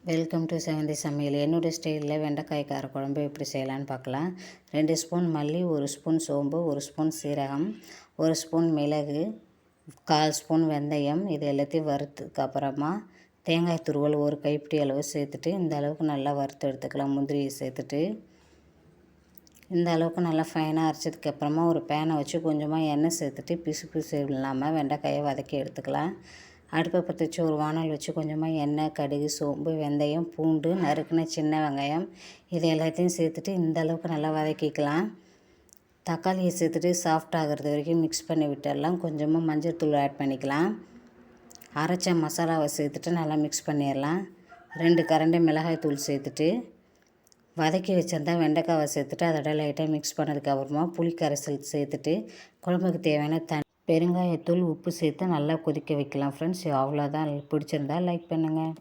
Welcome to செவந்தி சமையல். என்னோடய ஸ்டைலில் வெண்டைக்காய் காரக்குழம்பு எப்படி செய்யலான்னு பார்க்கலாம். 2 ஸ்பூன் மல்லி, 1 ஸ்பூன் சோம்பு, 1 ஸ்பூன் சீரகம், 1 ஸ்பூன் மிளகு, 1/4 ஸ்பூன் வெந்தயம். இது எல்லாத்தையும் வறுத்ததுக்கு அப்புறமா தேங்காய் துருவல் 1 கைப்பிடி அளவு சேர்த்துட்டு இந்த அளவுக்கு நல்லா வறுத்து எடுத்துக்கலாம். முந்திரியை சேர்த்துட்டு இந்த அளவுக்கு நல்லா ஃபைனாக அரைச்சதுக்கப்புறமா ஒரு பேனை வச்சு கொஞ்சமாக எண்ணெய் சேர்த்துட்டு பிசு பிசு இல்லாமல் வெண்டைக்காயை வதக்கி எடுத்துக்கலாம். அடுப்பை பற்ற வச்சு ஒரு வானல் வச்சு கொஞ்சமாக எண்ணெய், கடுகு, சோம்பு, வெந்தயம், பூண்டு, நறுக்குன சின்ன வெங்காயம் இது எல்லாத்தையும் சேர்த்துட்டு இந்த அளவுக்கு நல்லா வதக்கிக்கலாம். தக்காளியை சேர்த்துட்டு சாஃப்ட் ஆகிறது வரைக்கும் மிக்ஸ் பண்ணி விட்டுடலாம். கொஞ்சமாக மஞ்சள் தூள் ஆட் பண்ணிக்கலாம். அரைச்ச மசாலாவை சேர்த்துட்டு நல்லா மிக்ஸ் பண்ணிடலாம். 2 கரண்டி மிளகாய் தூள் சேர்த்துட்டு வதக்கி வச்சுருந்தா வெண்டைக்காவை சேர்த்துட்டு அதோட லைட்டாக மிக்ஸ் பண்ணதுக்கப்புறமா புளி கரைசல் சேர்த்துட்டு குழம்புக்கு தேவையான பெருங்காயத்தூள், உப்பு சேர்த்து நல்லா கொதிக்க வைக்கலாம். ஃப்ரெண்ட்ஸ், அவ்வளோதான். பிடிச்சிருந்தா லைக் பண்ணுங்கள்.